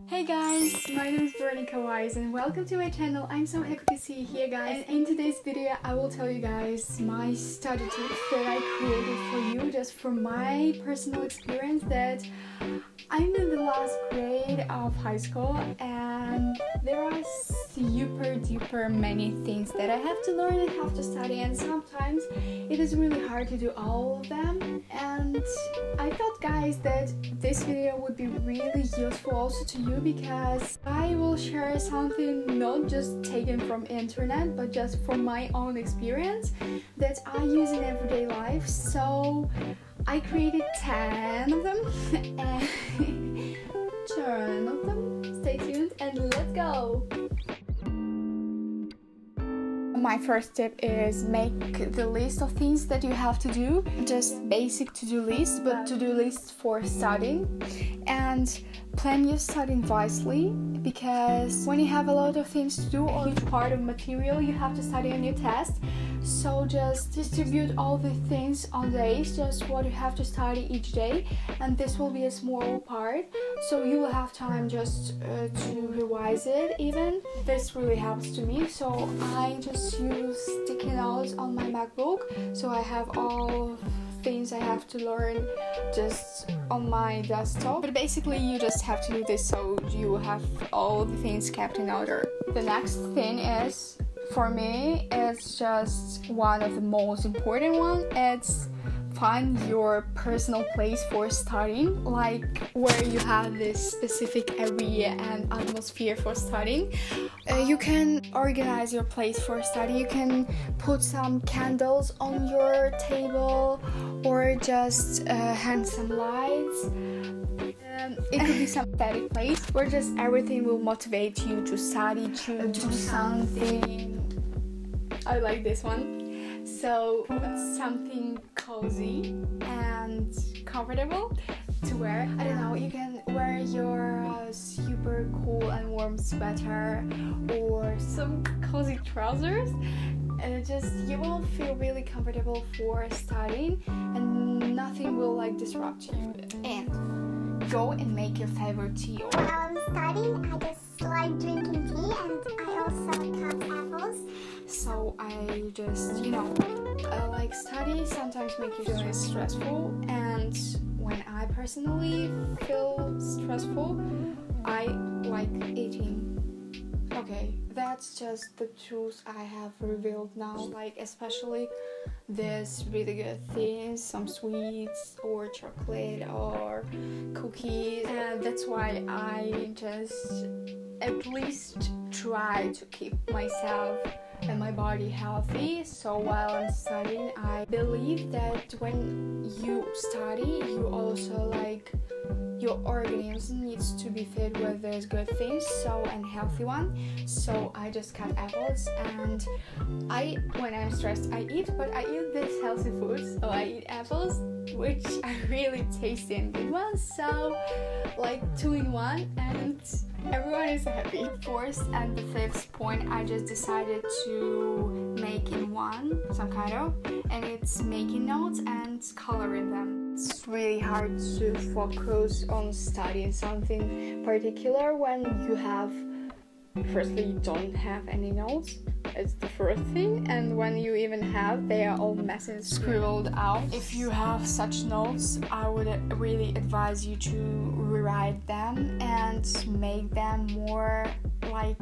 Hey guys, my name is Veronica Wise and welcome to my channel. I'm so happy to see you here guys. And in today's video I will tell you guys my study tips that I created for you just from my personal experience that I'm in the last grade of high school and there are super duper many things that I have to learn and have to study, and sometimes it is really hard to do all of them. And I thought guys that this video would be really useful also to you because I will share something not just taken from internet but just from my own experience that I use in everyday life. So I created 10 of them and 10 of them. Stay tuned and let's go! My first tip is make the list of things that you have to do. Just basic to-do list, but to-do list for studying. And plan your studying wisely, because when you have a lot of things to do or a huge part of material you have to study on your test, so just distribute all the things on days, just what you have to study each day, and this will be a small part, so you will have time just to revise it even. This really helps to me, so I just use sticky notes on my MacBook, so I have all things I have to learn just on my desktop. But basically you just have to do this so you have all the things kept in order. The next thing is, for me, it's just one of the most important ones. It's find your personal place for studying, like where you have this specific area and atmosphere for studying. You can organize your place for study. You can put some candles on your table or just hang some lights. It could be some static place where just everything will motivate you to study, to do something. I like this one. So something cozy and comfortable to wear. I don't know, you can wear your super cool and warm sweater or some cozy trousers. Just you will feel really comfortable for studying and nothing will like disrupt you. And go and make your favorite tea. When I'm studying, I just like drinking tea and I also cut apples. So I just, like study sometimes make you feel stressful, and when I personally feel stressful, I like eating. Okay, that's just the truth I have revealed now, like especially this really good things, some sweets or chocolate or cookies, and that's why I just at least try to keep myself and my body healthy. So while I'm studying, I believe that when you study, you also like your organism needs to be fed with those good things, and healthy one. So I just cut apples, and when I'm stressed I eat, but I eat this healthy food. So I eat apples, which are really tasty and good ones, so like 2 in 1, and everyone is happy. The fourth and the fifth point I just decided to make in one, some kind of, and it's making notes and coloring them. It's really hard to focus on studying something particular when you have, firstly, you don't have any notes. It's the first thing, and when you even have, they are all messy and scribbled out. If you have such notes, I would really advise you to rewrite them and make them more like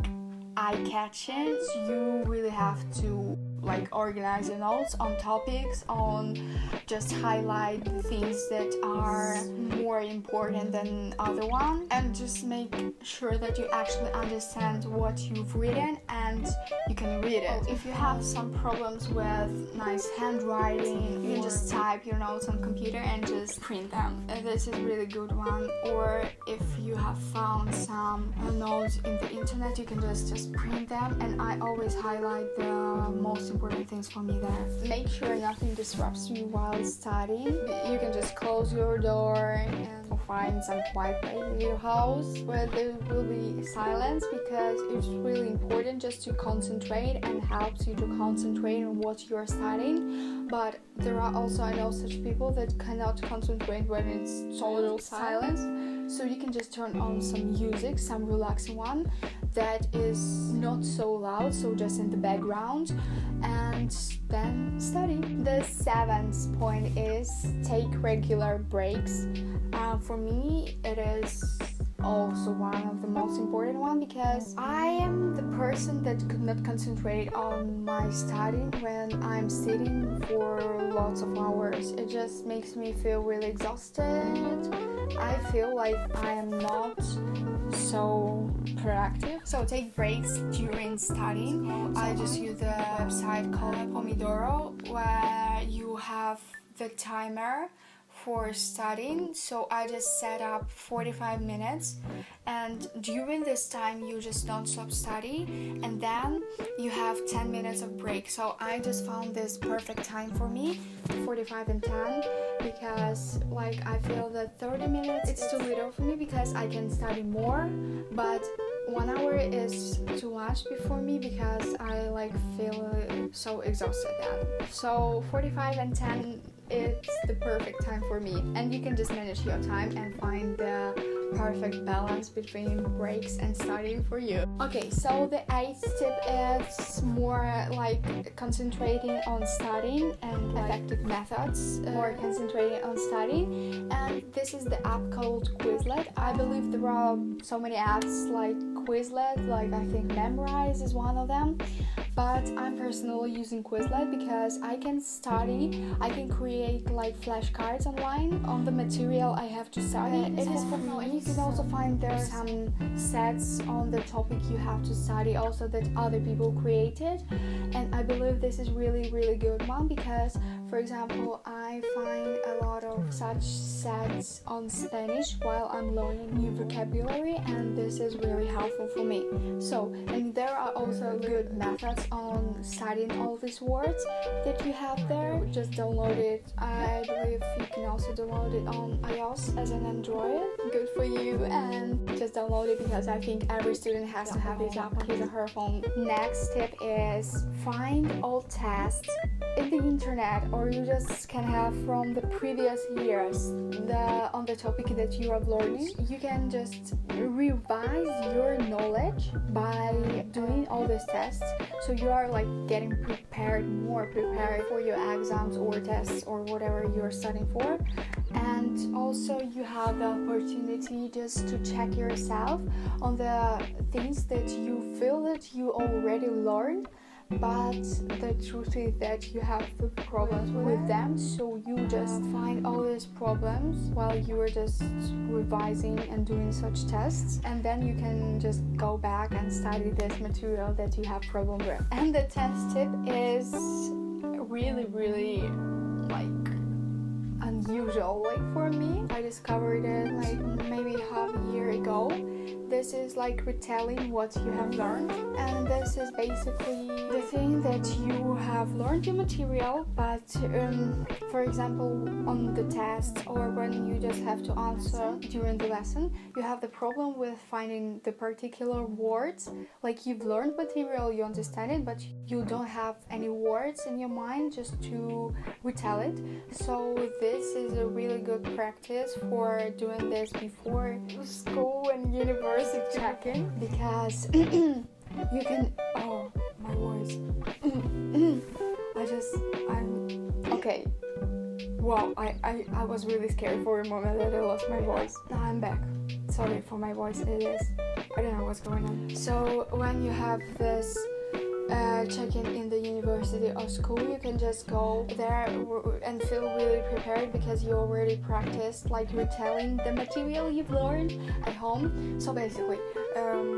eye-catching. You really have to like organize your notes on topics, on just highlight the things that are more important than other one, and just make sure that you actually understand what you've written and you can read it. If you have some problems with nice handwriting, you can just type your notes on computer and just print them. This is a really good one. Or if you have found some notes in the internet, you can just print them, and I always highlight the most important things for me there. Make sure nothing disrupts you while studying. You can just close your door and find some quiet place in your house where there will be silence, because it's really important just to concentrate and helps you to concentrate on what you're studying. But there are also, I know, such people that cannot concentrate when it's total silence. So you can just turn on some music, some relaxing one that is not so loud, so just in the background, and then study. The 7th point is take regular breaks. For me, it is also one of the most important one, because I am the person that could not concentrate on my studying when I'm sitting for lots of hours. It just makes me feel really exhausted. I feel like I am not so productive. So take breaks during studying. I just use the website called Pomodoro, where you have the timer for studying. So I just set up 45 minutes, and during this time you just don't stop study, and then you have 10 minutes of break. So I just found this perfect time for me, 45 and 10, because like I feel that 30 minutes it's too little for me, because I can study more, but 1 hour is too much for me, because I like feel so exhausted then. So 45 and 10, it's the perfect time for me, and you can just manage your time and find the perfect balance between breaks and studying for you. Okay, so the 8th tip is more like concentrating on studying and effective methods, more concentrating on studying, and this is the app called Quizlet. I believe there are so many apps like Quizlet, like I think Memorize is one of them, but I'm personally using Quizlet because I can study, I can create like flashcards online on the material I have to study. It is for free, and you can also find there some sets on the topic you have to study also that other people created, and I believe this is really good one, because for example I find a lot of such sets on Spanish while I'm learning new vocabulary, and this is really helpful for me. So, and there are also good methods on studying all these words that you have there. Just download it. I believe you can also download it on iOS as an Android. Good for you, and just download it, because I think every student has to have this app on his or her phone. Next tip is find old tests in the internet, or you just can have from the previous years on the topic that you are learning. You can just revise your knowledge by doing all these tests, so you are like getting more prepared for your exams or tests or whatever you're studying for. And also you have the opportunity just to check yourself on the things that you feel that you already learned, but the truth is that you have the problems with them, so you just find all these problems while you are just revising and doing such tests, and then you can just go back and study this material that you have problem with. And the 10th tip is really like unusual. Like for me, I discovered it like maybe half a year ago. This is like retelling what you have learned, and this is basically the thing that you have learned your material, but for example on the test or when you just have to answer during the lesson, you have the problem with finding the particular words. Like you've learned material, you understand it, but you don't have any words in your mind just to retell it. So this is a really good practice for doing this before school and university checking, because you can, oh my voice, I'm okay. Wow, I was really scared for a moment that I lost my voice. Now I'm back. Sorry for my voice, I don't know what's going on. So when you have this check-in in the university or school, you can just go there and feel really prepared, because you already practiced like retelling the material you've learned at home. So basically,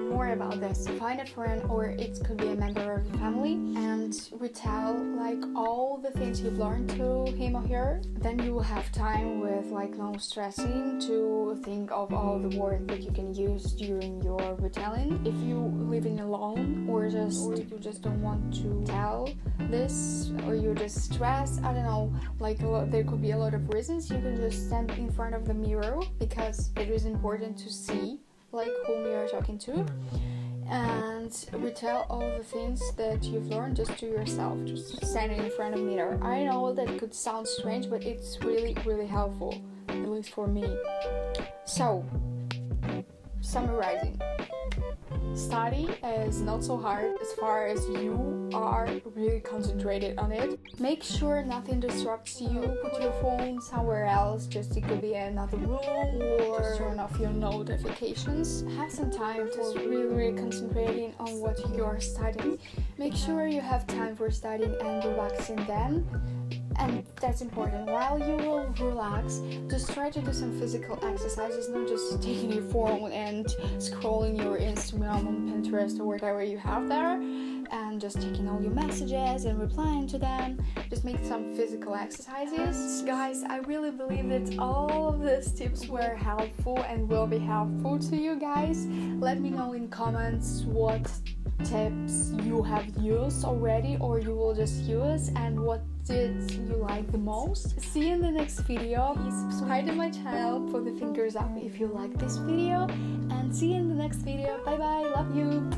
more about this, find a friend, or it could be a member of the family, and retell like all the things you've learned to him or her. Then you will have time with like no stressing to think of all the words that you can use during your retelling. If you living alone, or you just don't want to tell this, or you're just stressed, I don't know, like there could be a lot of reasons, you can just stand in front of the mirror, because it is important to see like whom you're talking to, and retell all the things that you've learned just to yourself, just standing in front of a mirror. I know that could sound strange, but it's really helpful, at least for me. So summarizing. Study is not so hard as far as you are really concentrated on it. Make sure nothing disrupts you. Put your phone somewhere else, just it could be another room, or just turn off your notifications. Have some time just really concentrating on what you're studying. Make sure you have time for studying and relaxing then. And that's important. While you will relax, just try to do some physical exercises, not just taking your phone and scrolling your Instagram on Pinterest or whatever you have there, and just taking all your messages and replying to them. Just make some physical exercises. Guys, I really believe that all of these tips were helpful and will be helpful to you guys. Let me know in comments what tips you have used already or you will just use, and what did you like the most. See you in the next video. Please subscribe to my channel, put the fingers up if you like this video, and see you in the next video. Bye bye, love you.